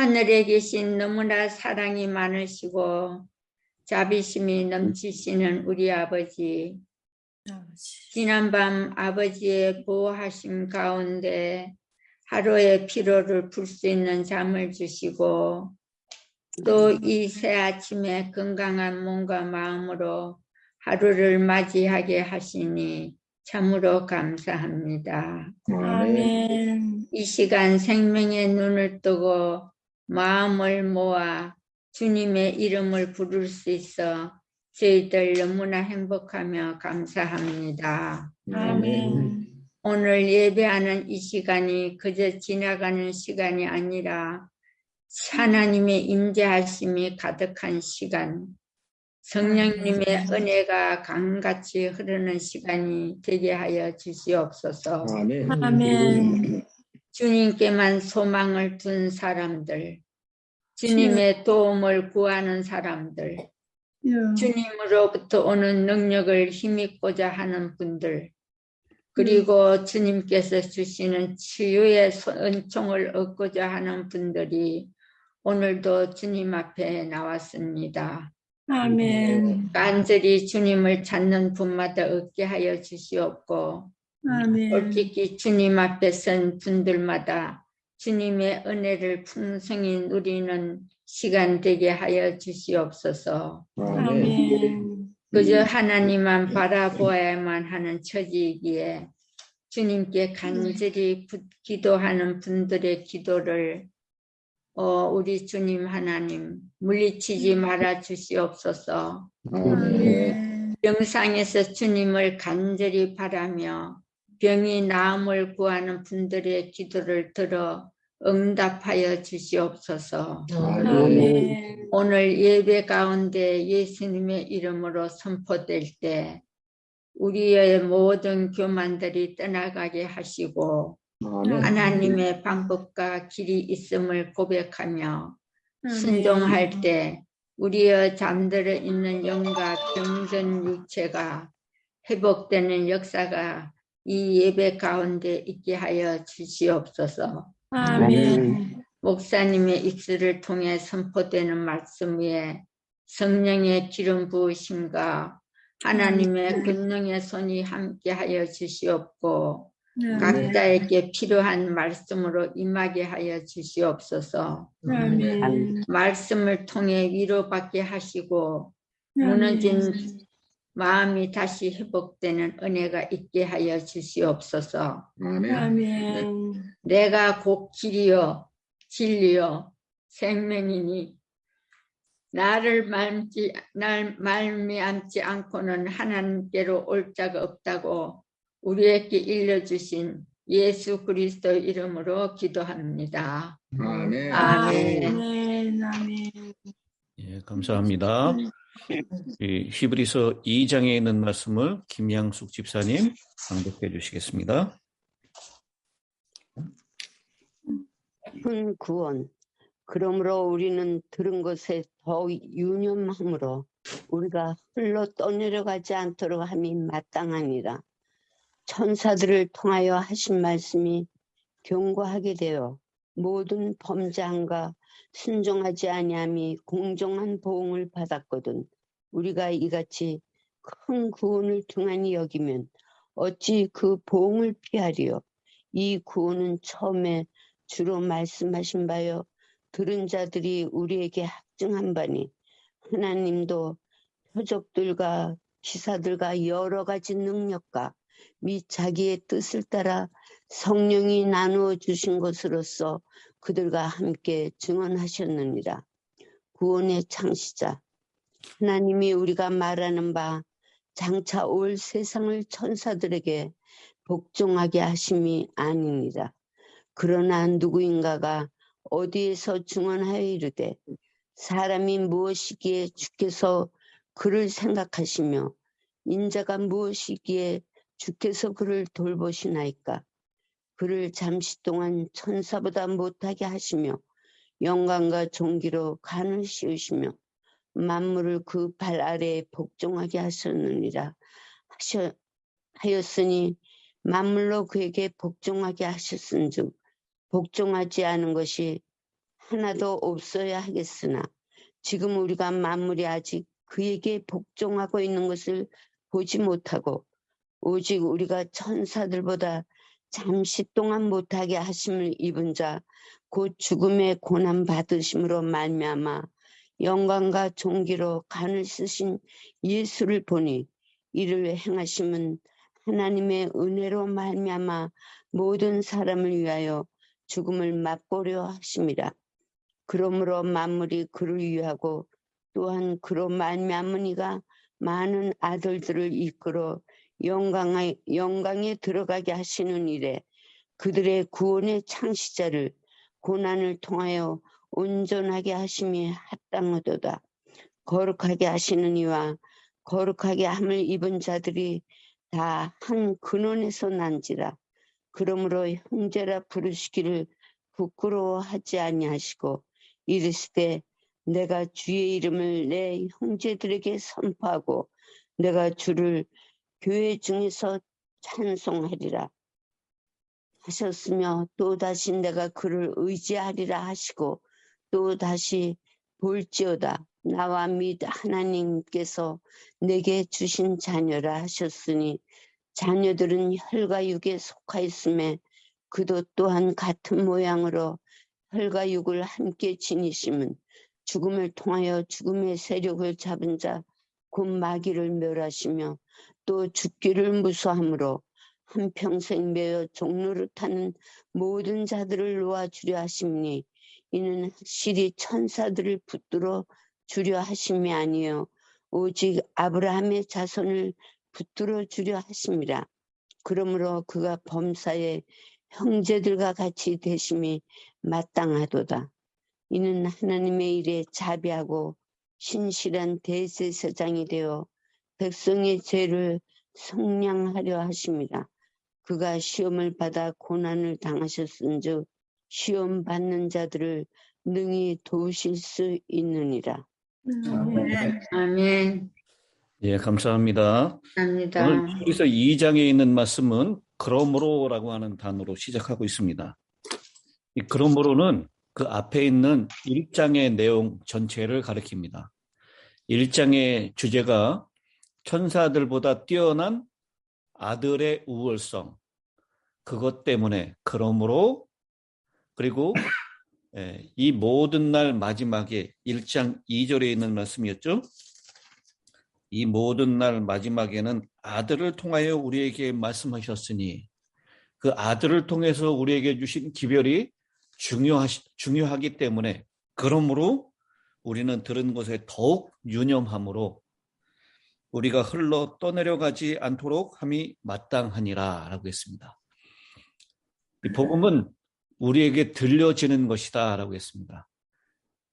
하늘에 계신 너무나 사랑이 많으시고 자비심이 넘치시는 우리 아버지, 지난밤 아버지의 보호하심 가운데 하루의 피로를 풀 수 있는 잠을 주시고 또 이 새 아침에 건강한 몸과 마음으로 하루를 맞이하게 하시니 참으로 감사합니다. 아멘. 이 시간 생명의 눈을 뜨고 마음을 모아 주님의 이름을 부를 수 있어 저희들 너무나 행복하며 감사합니다. 아멘. 오늘 예배하는 이 시간이 그저 지나가는 시간이 아니라 하나님의 임재하심이 가득한 시간, 성령님의 은혜가 강같이 흐르는 시간이 되게 하여 주시옵소서. 아멘. 주님께만 소망을 둔 사람들, 주님의 도움을 구하는 사람들, 주님으로부터 오는 능력을 힘입고자 하는 분들, 그리고 주님께서 주시는 치유의 은총을 얻고자 하는 분들이 오늘도 주님 앞에 나왔습니다. 아멘. 간절히 주님을 찾는 분마다 얻게 하여 주시옵고, 아멘. 솔직히 주님 앞에 선 분들마다 주님의 은혜를 풍성히 누리는 시간 되게 하여 주시옵소서. 아멘. 그저 하나님만 바라보아야만 하는 처지이기에 주님께 간절히 기도하는 분들의 기도를 우리 주님 하나님 물리치지 말아 주시옵소서. 병상에서 주님을 간절히 바라며 병이 나음을 구하는 분들의 기도를 들어 응답하여 주시옵소서. 아멘. 오늘 예배 가운데 예수님의 이름으로 선포될 때 우리의 모든 교만들이 떠나가게 하시고 하나님의 방법과 길이 있음을 고백하며 순종할 때 우리의 잠들어 있는 영과 병든 육체가 회복되는 역사가 이 예배 가운데 있게 하여 주시옵소서. 아멘. 목사님의 입술을 통해 선포되는 말씀 위에 성령의 기름 부으심과 하나님의 권능의 손이 함께 하여 주시옵고 각자에게 필요한 말씀으로 임하게 하여 주시옵소서. 아멘. 말씀을 통해 위로받게 하시고 무너진 마음이 다시 회복되는 은혜가 있게 하여 주시옵소서. 아멘. 내가 곧 길이요 진리요 생명이니 나를 말미암지 않고는 하나님께로 올 자가 없다고 우리에게 일러주신 예수 그리스도 이름으로 기도합니다. 아멘. 아멘. 아멘. 예, 감사합니다. 이 히브리서 2장에 있는 말씀을 김양숙 집사님 강독해 주시겠습니다. 큰 구원. 그러므로 우리는 들은 것에 더 유념함으로 우리가 흘러 떠내려가지 않도록 함이 마땅하니라. 천사들을 통하여 하신 말씀이 경고하게 되어 모든 범죄함과 순종하지 아니함이 공정한 보응을 받았거든. 우리가 이같이 큰 구원을 등한히 여기면 어찌 그 보응을 피하리요. 이 구원은 처음에 주로 말씀하신 바요 들은 자들이 우리에게 확증한 바니 하나님도 표적들과 기사들과 여러 가지 능력과 및 자기의 뜻을 따라 성령이 나누어 주신 것으로서 그들과 함께 증언하셨느니라. 구원의 창시자 하나님이 우리가 말하는 바 장차 올 세상을 천사들에게 복종하게 하심이 아니니라. 그러나 누구인가가 어디에서 증언하여 이르되 사람이 무엇이기에 주께서 그를 생각하시며 인자가 무엇이기에 주께서 그를 돌보시나이까. 그를 잠시 동안 천사보다 못하게 하시며 영광과 존귀로 간을 씌우시며 만물을 그 발 아래에 복종하게 하셨느니라 하였으니 만물로 그에게 복종하게 하셨은즉 복종하지 않은 것이 하나도 없어야 하겠으나 지금 우리가 만물이 아직 그에게 복종하고 있는 것을 보지 못하고 오직 우리가 천사들보다 잠시 동안 못하게 하심을 입은 자 곧 죽음의 고난 받으심으로 말미암아 영광과 존귀로 간을 쓰신 예수를 보니 이를 행하심은 하나님의 은혜로 말미암아 모든 사람을 위하여 죽음을 맛보려 하심이라. 그러므로 만물이 그를 위하고 또한 그로 말미암으니가 많은 아들들을 이끌어 영광에 들어가게 하시는 일에 그들의 구원의 창시자를 고난을 통하여 온전하게 하심이 합당하도다. 거룩하게 하시는 이와 거룩하게 함을 입은 자들이 다 한 근원에서 난지라. 그러므로 형제라 부르시기를 부끄러워하지 아니하시고 이르시되 내가 주의 이름을 내 형제들에게 선포하고 내가 주를 교회 중에서 찬송하리라 하셨으며 또다시 내가 그를 의지하리라 하시고 또다시 볼지어다 나와 및 하나님께서 내게 주신 자녀라 하셨으니 자녀들은 혈과 육에 속하였음에 그도 또한 같은 모양으로 혈과 육을 함께 지니심은 죽음을 통하여 죽음의 세력을 잡은 자 곧 마귀를 멸하시며 또 죽기를 무서함으로 한평생 매어 종로를 타는 모든 자들을 놓아주려 하심니 이는 확실히 천사들을 붙들어 주려 하심이 아니요 오직 아브라함의 자손을 붙들어 주려 하심이라. 그러므로 그가 범사에 형제들과 같이 되심이 마땅하도다. 이는 하나님의 일에 자비하고 신실한 대제사장이 되어 백성의 죄를 속량하려 하심이라. 그가 시험을 받아 고난을 당하셨은즉 시험 받는 자들을 능히 도우실 수 있느니라. 아멘. 예, 감사합니다. 감사합니다. 오늘 히브리서 2장에 있는 말씀은 그러므로라고 하는 단어로 시작하고 있습니다. 이 그러므로는 그 앞에 있는 1장의 내용 전체를 가리킵니다. 1장의 주제가 천사들보다 뛰어난 아들의 우월성, 그것 때문에 그러므로 그리고 이 모든 날 마지막에 1장 2절에 있는 말씀이었죠. 이 모든 날 마지막에는 아들을 통하여 우리에게 말씀하셨으니 그 아들을 통해서 우리에게 주신 기별이 중요하기 때문에 그러므로 우리는 들은 것에 더욱 유념함으로 우리가 흘러 떠내려가지 않도록 함이 마땅하니라 라고 했습니다. 이 복음은 우리에게 들려지는 것이다 라고 했습니다.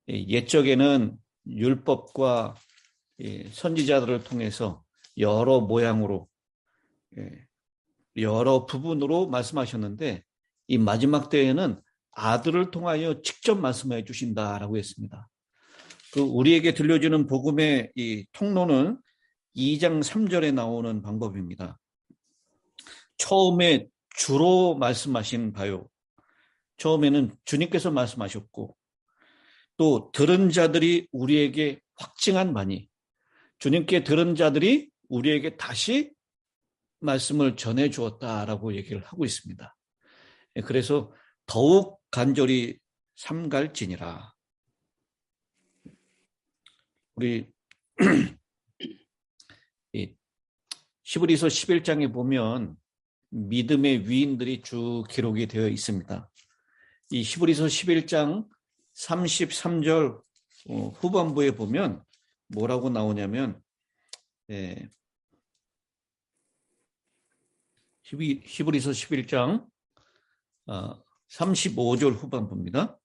옛적에는 율법과 선지자들을 통해서 여러 모양으로 여러 부분으로 말씀하셨는데 이 마지막 때에는 아들을 통하여 직접 말씀해 주신다라고 했습니다. 그 우리에게 들려주는 복음의 이 통로는 2장 3절에 나오는 방법입니다. 처음에 주로 말씀하신 바요. 처음에는 주님께서 말씀하셨고 또 들은 자들이 우리에게 확증한 바니 주님께 들은 자들이 우리에게 다시 말씀을 전해 주었다라고 얘기를 하고 있습니다. 그래서 더욱 간절히 삼갈지니라. 우리 히브리서 11장에 보면 믿음의 위인들이 쭉 기록이 되어 있습니다. 이 히브리서 11장 33절 후반부에 보면 뭐라고 나오냐면 히브리서 11장 35절 후반부입니다.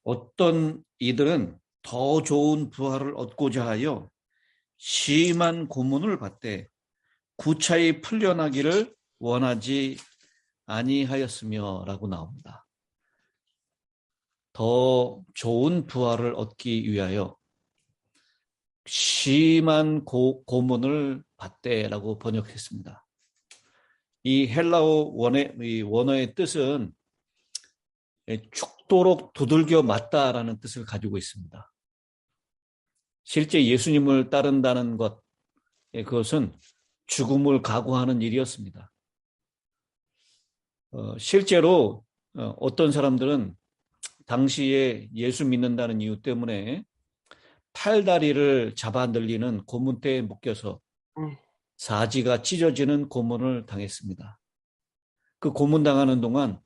어떤 이들은 더 좋은 부활을 얻고자 하여 심한 고문을 받되 구차히 풀려나기를 원하지 아니하였으며 라고 나옵니다. 더 좋은 부활을 얻기 위하여 심한 고문을 받되라고 번역했습니다. 이 헬라어 원어의 뜻은 죽도록 두들겨 맞다라는 뜻을 가지고 있습니다. 실제 예수님을 따른다는 것, 그것은 죽음을 각오하는 일이었습니다. 실제로 어떤 사람들은 당시에 예수 믿는다는 이유 때문에 팔다리를 잡아 늘리는 고문대에 묶여서 사지가 찢어지는 고문을 당했습니다. 그 고문당하는 동안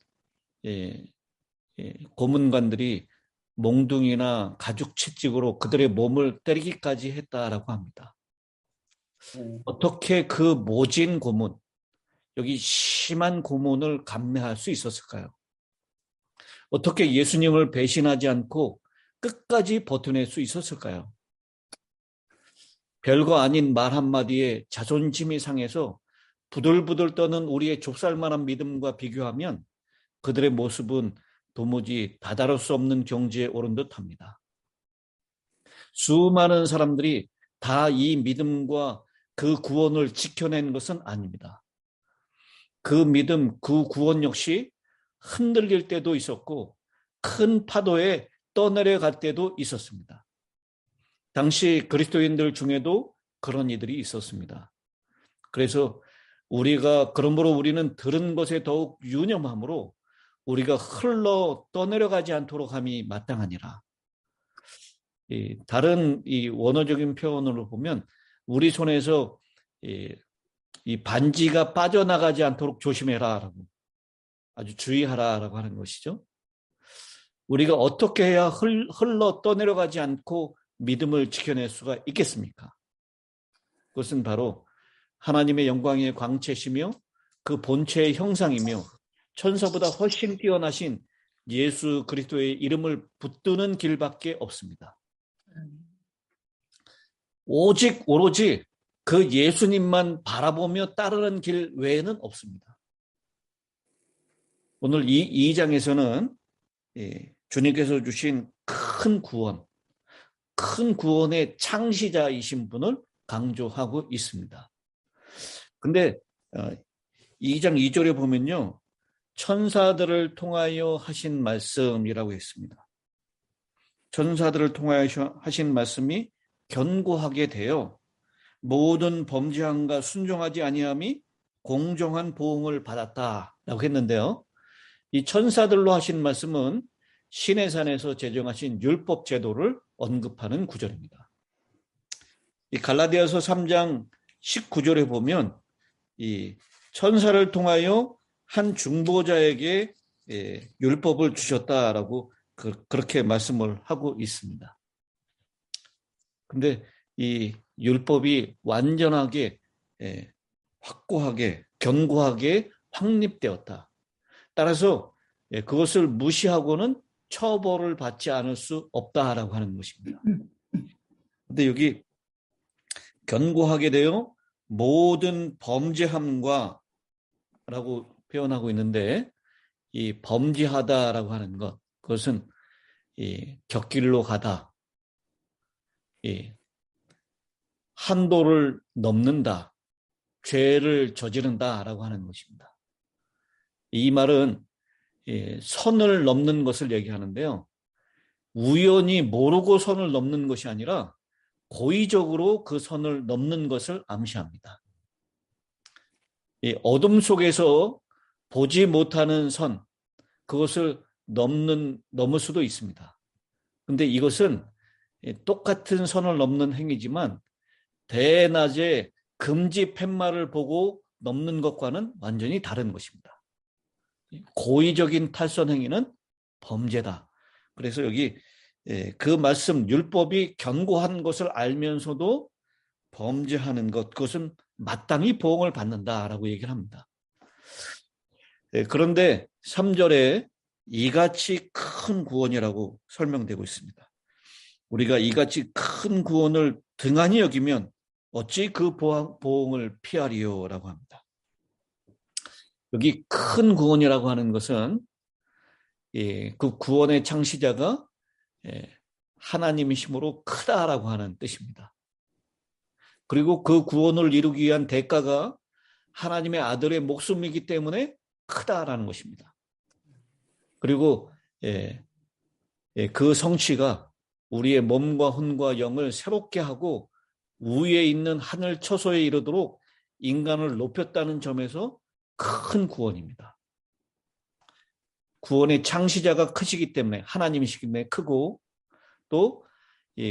고문관들이 몽둥이나 가죽 채찍으로 그들의 몸을 때리기까지 했다라고 합니다. 어떻게 그 모진 고문, 여기 심한 고문을 감내할 수 있었을까요? 어떻게 예수님을 배신하지 않고 끝까지 버텨낼 수 있었을까요? 별거 아닌 말 한마디에 자존심이 상해서 부들부들 떠는 우리의 좁쌀만한 믿음과 비교하면 그들의 모습은 도무지 다다를 수 없는 경지에 오른 듯합니다. 수많은 사람들이 다 이 믿음과 그 구원을 지켜낸 것은 아닙니다. 그 믿음, 그 구원 역시 흔들릴 때도 있었고 큰 파도에 떠내려갈 때도 있었습니다. 당시 그리스도인들 중에도 그런 이들이 있었습니다. 그래서 그러므로 우리는 들은 것에 더욱 유념함으로 우리가 흘러 떠내려가지 않도록 함이 마땅하니라. 다른 이 원어적인 표현으로 보면 우리 손에서 이 반지가 빠져나가지 않도록 조심해라라고, 아주 주의하라라고 하는 것이죠. 우리가 어떻게 해야 흘러 떠내려가지 않고 믿음을 지켜낼 수가 있겠습니까? 그것은 바로 하나님의 영광의 광채시며 그 본체의 형상이며 천사보다 훨씬 뛰어나신 예수 그리스도의 이름을 붙드는 길밖에 없습니다. 오로지 그 예수님만 바라보며 따르는 길 외에는 없습니다. 오늘 이 2장에서는 주님께서 주신 큰 구원의 창시자이신 분을 강조하고 있습니다. 근데 2장 2절에 보면요, 천사들을 통하여 하신 말씀이라고 했습니다. 천사들을 통하여 하신 말씀이 견고하게 되어 모든 범죄함과 순종하지 아니함이 공정한 보응을 받았다라고 했는데요. 이 천사들로 하신 말씀은 시내산에서 제정하신 율법 제도를 언급하는 구절입니다. 이 갈라디아서 3장 19절에 보면 이 천사를 통하여 한 중보자에게 율법을 주셨다라고 그렇게 말씀을 하고 있습니다. 근데 이 율법이 완전하게 확고하게 견고하게 확립되었다. 따라서 그것을 무시하고는 처벌을 받지 않을 수 없다라고 하는 것입니다. 근데 여기 견고하게 되어 모든 범죄함과 라고 표현하고 있는데, 이 범죄하다라고 하는 것, 그것은 이 곁길로 가다, 이 한도를 넘는다, 죄를 저지른다라고 하는 것입니다. 이 말은 선을 넘는 것을 얘기하는데요, 우연히 모르고 선을 넘는 것이 아니라 고의적으로 그 선을 넘는 것을 암시합니다. 이 어둠 속에서 보지 못하는 선, 그것을 넘을 수도 있습니다. 그런데 이것은 똑같은 선을 넘는 행위지만 대낮에 금지 팻말을 보고 넘는 것과는 완전히 다른 것입니다. 고의적인 탈선 행위는 범죄다. 그래서 여기 그 말씀, 율법이 견고한 것을 알면서도 범죄하는 것, 그것은 마땅히 보응을 받는다라고 얘기를 합니다. 그런데 3절에 이같이 큰 구원이라고 설명되고 있습니다. 우리가 이같이 큰 구원을 등한히 여기면 어찌 그 보응을 피하리요라고 합니다. 여기 큰 구원이라고 하는 것은 그 구원의 창시자가 하나님이심으로 크다라고 하는 뜻입니다. 그리고 그 구원을 이루기 위한 대가가 하나님의 아들의 목숨이기 때문에 크다라는 것입니다. 그리고 그 성취가 우리의 몸과魂과 영을 새롭게 하고 위에 있는 하늘 처소에 이르도록 인간을 높였다는 점에서 큰 구원입니다. 구원의 창시자가 크시기 때문에, 하나님이시기 때문에 크고, 또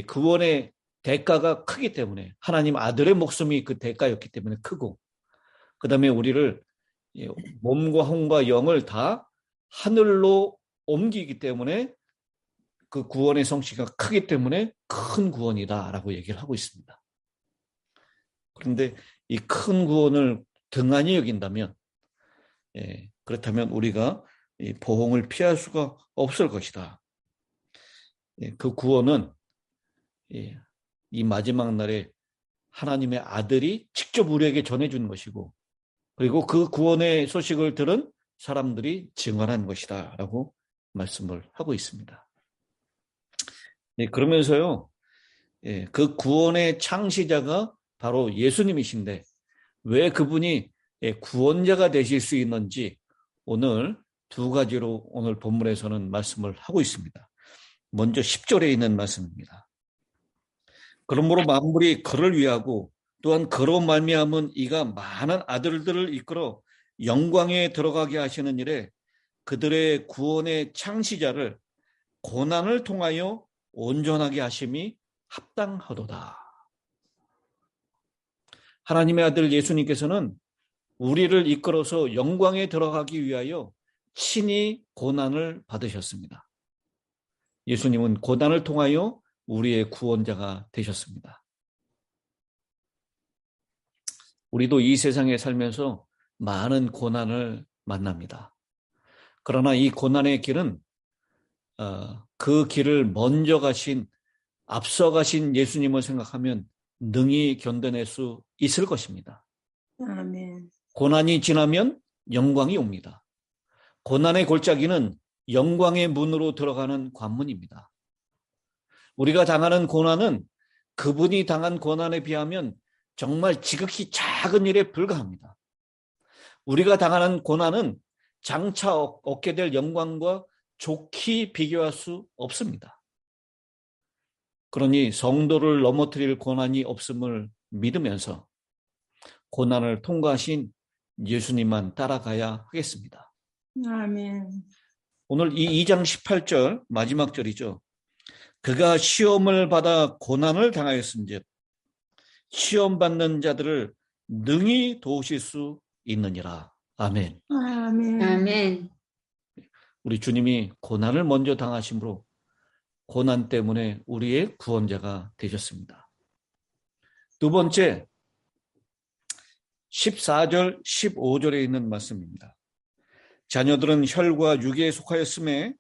구원의 대가가 크기 때문에, 하나님 아들의 목숨이 그 대가였기 때문에 크고, 그 다음에 우리를 몸과 혼과 영을 다 하늘로 옮기기 때문에 그 구원의 성취가 크기 때문에 큰 구원이다라고 얘기를 하고 있습니다. 그런데 이 큰 구원을 등한히 여긴다면, 그렇다면 우리가 이 보응을 피할 수가 없을 것이다. 그 구원은 이 마지막 날에 하나님의 아들이 직접 우리에게 전해주는 것이고, 그리고 그 구원의 소식을 들은 사람들이 증언한 것이다 라고 말씀을 하고 있습니다. 그러면서요, 그 구원의 창시자가 바로 예수님이신데 왜 그분이 구원자가 되실 수 있는지 오늘 두 가지로 오늘 본문에서는 말씀을 하고 있습니다. 먼저 10절에 있는 말씀입니다. 그러므로 만물이 그를 위하고 또한 그로 말미암은 이가 많은 아들들을 이끌어 영광에 들어가게 하시는 일에 그들의 구원의 창시자를 고난을 통하여 온전하게 하심이 합당하도다. 하나님의 아들 예수님께서는 우리를 이끌어서 영광에 들어가기 위하여 친히 고난을 받으셨습니다. 예수님은 고난을 통하여 우리의 구원자가 되셨습니다. 우리도 이 세상에 살면서 많은 고난을 만납니다. 그러나 이 고난의 길은 그 길을 먼저 가신, 앞서 가신 예수님을 생각하면 능히 견뎌낼 수 있을 것입니다. 아멘. 고난이 지나면 영광이 옵니다. 고난의 골짜기는 영광의 문으로 들어가는 관문입니다. 우리가 당하는 고난은 그분이 당한 고난에 비하면 정말 지극히 작은 일에 불과합니다. 우리가 당하는 고난은 장차 얻게 될 영광과 좋게 비교할 수 없습니다. 그러니 성도를 넘어뜨릴 고난이 없음을 믿으면서 고난을 통과하신 예수님만 따라가야 하겠습니다. 아멘. 오늘 이 2장 18절 마지막 절이죠. 그가 시험을 받아 고난을 당하였은즉 시험받는 자들을 능히 도우실 수 있느니라. 아멘. 아멘. 아멘. 우리 주님이 고난을 먼저 당하심으로 고난 때문에 우리의 구원자가 되셨습니다. 두 번째, 14절, 15절에 있는 말씀입니다. 자녀들은 혈과 육에 속하였음에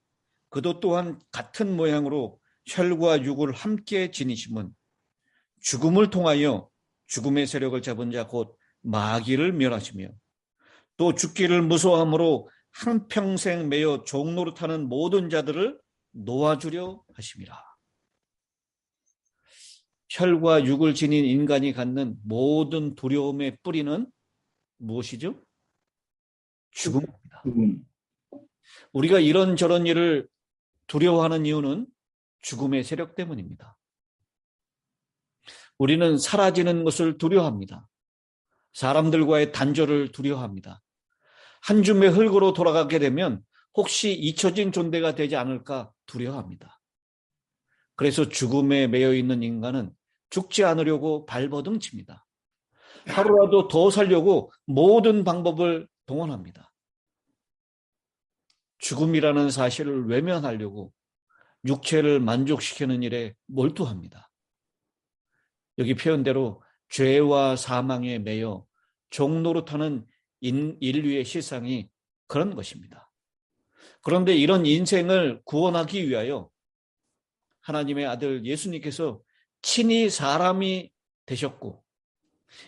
그도 또한 같은 모양으로 혈과 육을 함께 지니심은 죽음을 통하여 죽음의 세력을 잡은 자 곧 마귀를 멸하시며 또 죽기를 무서워함으로 한평생 매여 종노릇하는 모든 자들을 놓아주려 하심이라. 혈과 육을 지닌 인간이 갖는 모든 두려움의 뿌리는 무엇이죠? 죽음입니다. 우리가 이런저런 일을 두려워하는 이유는 죽음의 세력 때문입니다. 우리는 사라지는 것을 두려워합니다. 사람들과의 단절을 두려워합니다. 한 줌의 흙으로 돌아가게 되면 혹시 잊혀진 존재가 되지 않을까 두려워합니다. 그래서 죽음에 매여 있는 인간은 죽지 않으려고 발버둥 칩니다. 하루라도 더 살려고 모든 방법을 동원합니다. 죽음이라는 사실을 외면하려고 육체를 만족시키는 일에 몰두합니다. 여기 표현대로 죄와 사망에 매여 종노릇하는 인류의 실상이 그런 것입니다. 그런데 이런 인생을 구원하기 위하여 하나님의 아들 예수님께서 친히 사람이 되셨고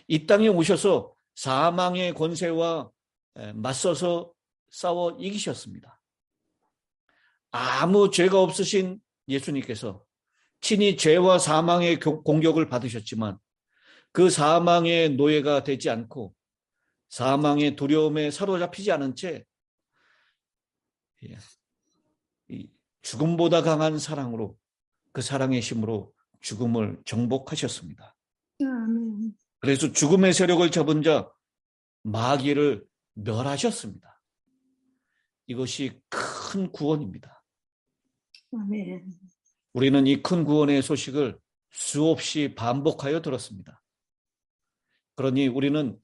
이 땅에 오셔서 사망의 권세와 맞서서 싸워 이기셨습니다. 아무 죄가 없으신 예수님께서 친히 죄와 사망의 공격을 받으셨지만 그 사망의 노예가 되지 않고 사망의 두려움에 사로잡히지 않은 채 죽음보다 강한 사랑으로 그 사랑의 힘으로 죽음을 정복하셨습니다. 아멘. 그래서 죽음의 세력을 잡은 자 마귀를 멸하셨습니다. 이것이 큰 구원입니다. 아멘. 우리는 이 큰 구원의 소식을 수없이 반복하여 들었습니다. 그러니 우리는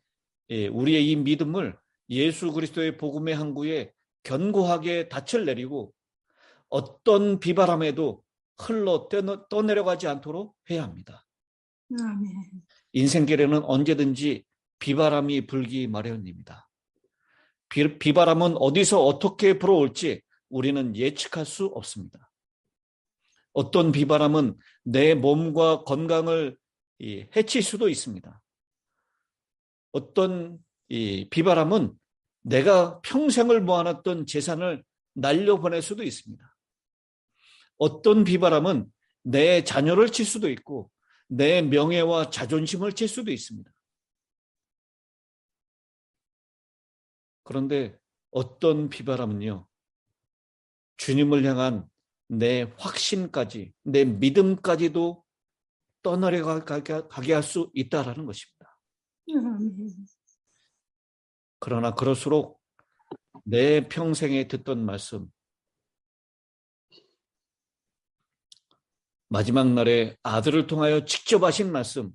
우리의 이 믿음을 예수 그리스도의 복음의 항구에 견고하게 닻을 내리고 어떤 비바람에도 흘러 떠내려가지 않도록 해야 합니다. 아멘. 인생길에는 언제든지 비바람이 불기 마련입니다. 비바람은 어디서 어떻게 불어올지 우리는 예측할 수 없습니다. 어떤 비바람은 내 몸과 건강을 해칠 수도 있습니다. 어떤 비바람은 내가 평생을 모아놨던 재산을 날려보낼 수도 있습니다. 어떤 비바람은 내 자녀를 칠 수도 있고 내 명예와 자존심을 칠 수도 있습니다. 그런데 어떤 비바람은요, 주님을 향한 내 확신까지, 내 믿음까지도 떠내려가게 할 수 있다라는 것입니다. 아멘. 그러나 그럴수록 내 평생에 듣던 말씀, 마지막 날에 아들을 통하여 직접 하신 말씀,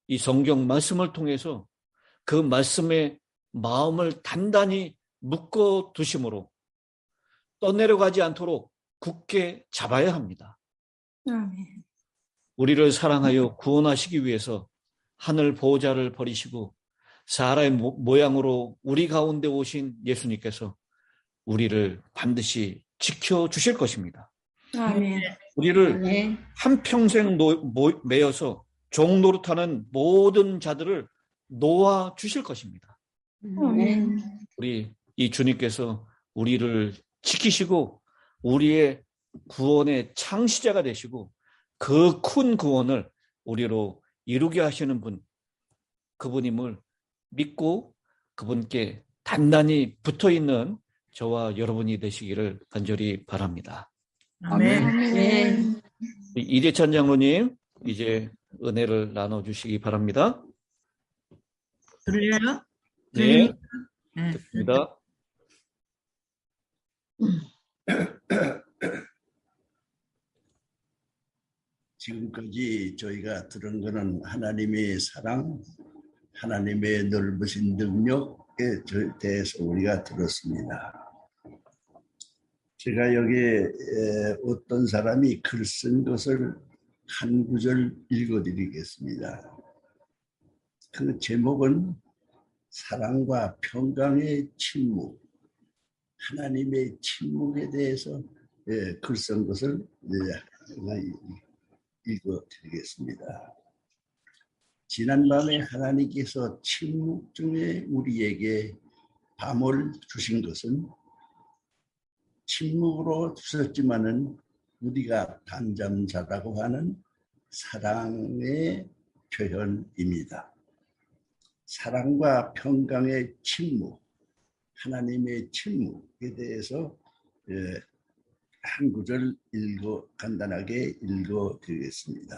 이 성경 말씀을 통해서 그 말씀에 마음을 단단히 묶어 두심으로 떠내려가지 않도록 굳게 잡아야 합니다. 아멘. 우리를 사랑하여 구원하시기 위해서 하늘 보호자를 버리시고 사람의 모양으로 우리 가운데 오신 예수님께서 우리를 반드시 지켜주실 것입니다. 아멘. 우리를 네. 한평생 매여서 종노릇하는 모든 자들을 놓아 주실 것입니다. 아멘. 우리 이 주님께서 우리를 지키시고 우리의 구원의 창시자가 되시고 그 큰 구원을 우리로 이루게 하시는 분, 그분임을 믿고 그분께 단단히 붙어있는 저와 여러분이 되시기를 간절히 바랍니다. 아멘. 이대찬 장로님, 이제 은혜를 나눠주시기 바랍니다. 들려요? 네, 네. 듣습니다. 지금까지 저희가 들은 것은 하나님의 사랑, 하나님의 넓으신 능력에 대해서 우리가 들었습니다. 제가 여기에 어떤 사람이 글 쓴 것을 한 구절 읽어드리겠습니다. 그 제목은 사랑과 평강의 침묵, 하나님의 침묵에 대해서 글 쓴 것을 읽어드리겠습니다. 지난밤에 하나님께서 침묵 중에 우리에게 밤을 주신 것은 침묵으로 주셨지만은 우리가 단잠자라고 하는 사랑의 표현입니다. 사랑과 평강의 침묵, 하나님의 침묵에 대해서 한 구절 간단하게 읽어드리겠습니다.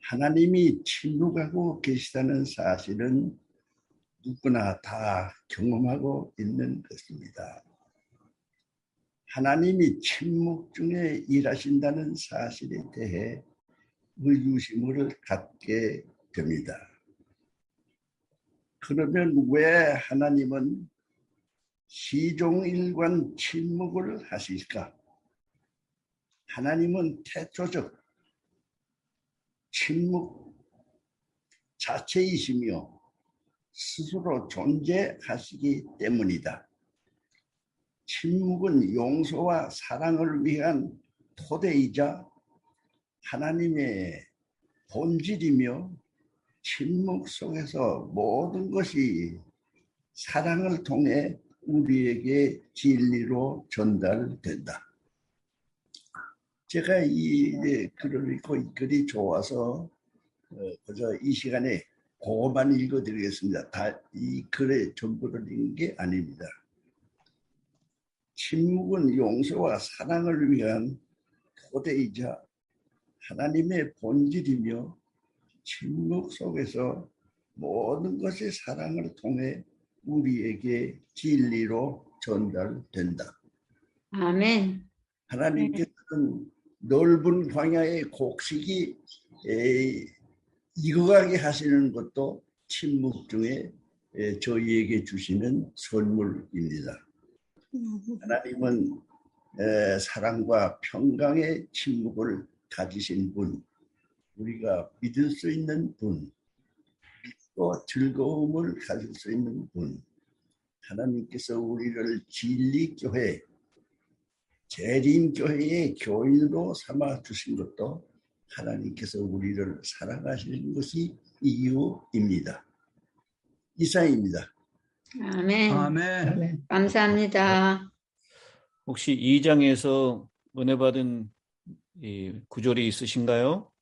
하나님이 침묵하고 계시다는 사실은 누구나 다 경험하고 있는 것입니다. 하나님이 침묵 중에 일하신다는 사실에 대해 의구심을 갖게 됩니다. 그러면 왜 하나님은 시종일관 침묵을 하실까? 하나님은 태초적 침묵 자체이시며 스스로 존재하시기 때문이다. 침묵은 용서와 사랑을 위한 토대이자 하나님의 본질이며 침묵 속에서 모든 것이 사랑을 통해 우리에게 진리로 전달된다. 제가 이 글을 읽고 이 글이 좋아서 그저 이 시간에 그것만 읽어드리겠습니다. 다 이 글의 전부를 읽은 게 아닙니다. 침묵은 용서와 사랑을 위한 토대이자 하나님의 본질이며 침묵 속에서 모든 것이 사랑을 통해 우리에게 진리로 전달된다. 아멘. 하나님께서는 넓은 광야의 곡식이 익어가게 하시는 것도 침묵 중에 저희에게 주시는 선물입니다. 하나님은 사랑과 평강의 침묵을 가지신 분, 우리가 믿을 수 있는 분, 믿고 즐거움을 가질 수 있는 분, 하나님께서 우리를 진리교회, 재림교회의 교인으로 삼아 주신 것도 하나님께서 우리를 사랑하시는 것이 이유입니다. 이상입니다. 아멘. 아멘. 감사합니다. 혹시 2장에서 은혜 받은 이 구절이 있으신가요?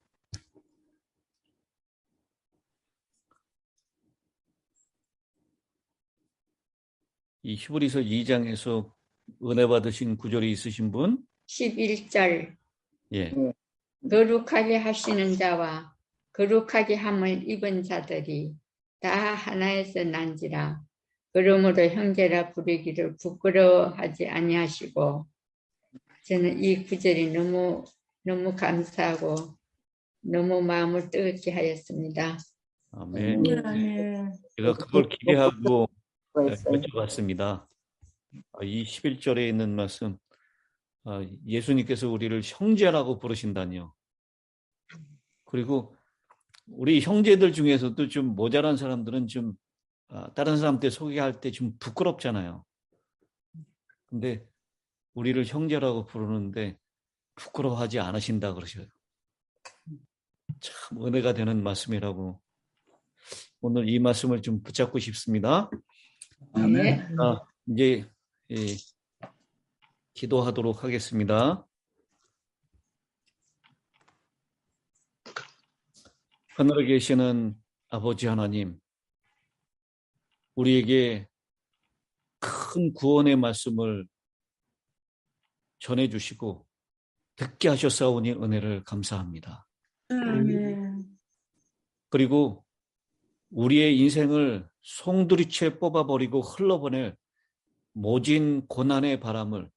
이 히브리서 2장에서 은혜 받으신 구절이 있으신 분? 11절. 예. 거룩하게 하시는 자와 거룩하게 함을 입은 자들이 다 하나에서 난지라. 그러므로 형제라 부르기를 부끄러워하지 아니하시고. 저는 이 구절이 너무 감사하고 너무 마음을 뜨겁게 하였습니다. 아멘. 아멘. 제가 그걸 기대하고 여쭤봤습니다. 이 11절에 있는 말씀, 예수님께서 우리를 형제라고 부르신다니요. 그리고 우리 형제들 중에서도 좀 모자란 사람들은 좀 다른 사람한테 소개할 때 좀 부끄럽잖아요. 근데 우리를 형제라고 부르는데 부끄러워하지 않으신다 그러셔요. 참 은혜가 되는 말씀이라고 오늘 이 말씀을 좀 붙잡고 싶습니다. 네. 이제 기도하도록 하겠습니다. 하늘에 계시는 아버지 하나님, 우리에게 큰 구원의 말씀을 전해주시고 듣게 하셨사오니 은혜를 감사합니다. 아멘. 그리고 우리의 인생을 송두리째 뽑아버리고 흘러보낼 모진 고난의 바람을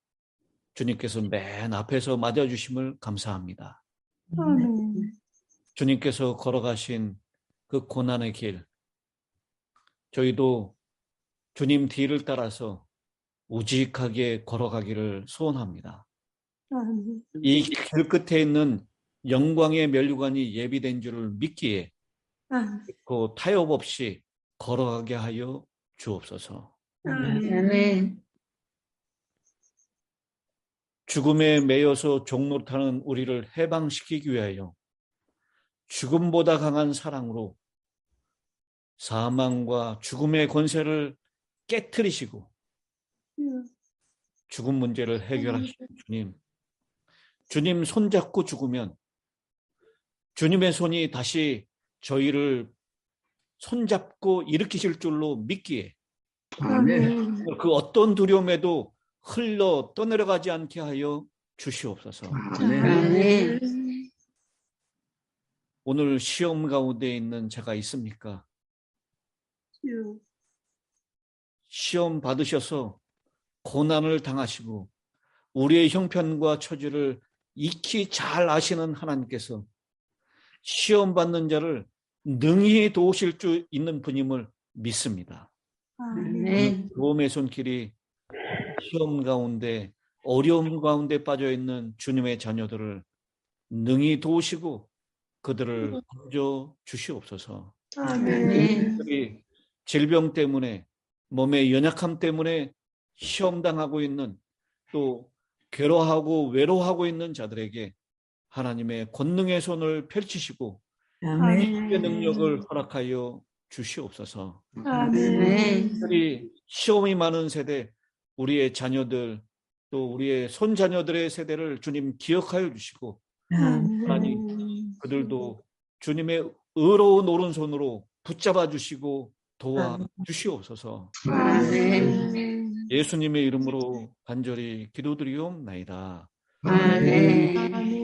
주님께서 맨 앞에서 맞아주심을 감사합니다. 아멘. 주님께서 걸어가신 그 고난의 길, 저희도 주님 뒤를 따라서 우직하게 걸어가기를 소원합니다. 아멘. 이 길 끝에 있는 영광의 면류관이 예비된 줄을 믿기에 그 타협 없이 걸어가게 하여 주옵소서. 아멘. 죽음에 매여서 종노릇하는 우리를 해방시키기 위하여 죽음보다 강한 사랑으로 사망과 죽음의 권세를 깨트리시고 죽음 문제를 해결하신 주님. 주님 손잡고 죽으면 주님의 손이 다시 저희를 손잡고 일으키실 줄로 믿기에 아멘. 그 어떤 두려움에도 흘러 떠내려가지 않게 하여 주시옵소서. 아멘. 오늘 시험 가운데 있는 자가 있습니까? 시험 받으셔서 고난을 당하시고 우리의 형편과 처지를 익히 잘 아시는 하나님께서 시험 받는 자를 능히 도우실 줄 있는 분임을 믿습니다. 아멘. 도움의 손길이 시험 가운데 어려움 가운데 빠져 있는 주님의 자녀들을 능히 도우시고 그들을 건져 주시옵소서. 아멘. 그들이 질병 때문에 몸의 연약함 때문에 시험당하고 있는 또 괴로워하고 외로워하고 있는 자들에게 하나님의 권능의 손을 펼치시고 힘의 능력을 허락하여 주시옵소서. 아멘. 특별히 시험이 많은 세대, 우리의 자녀들 또 우리의 손자녀들의 세대를 주님 기억하여 주시고 하나님 그들도 주님의 의로운 오른손으로 붙잡아 주시고 도와 주시옵소서. 아멘. 예수님의 이름으로 간절히 기도드리옵나이다. 아멘. 아멘.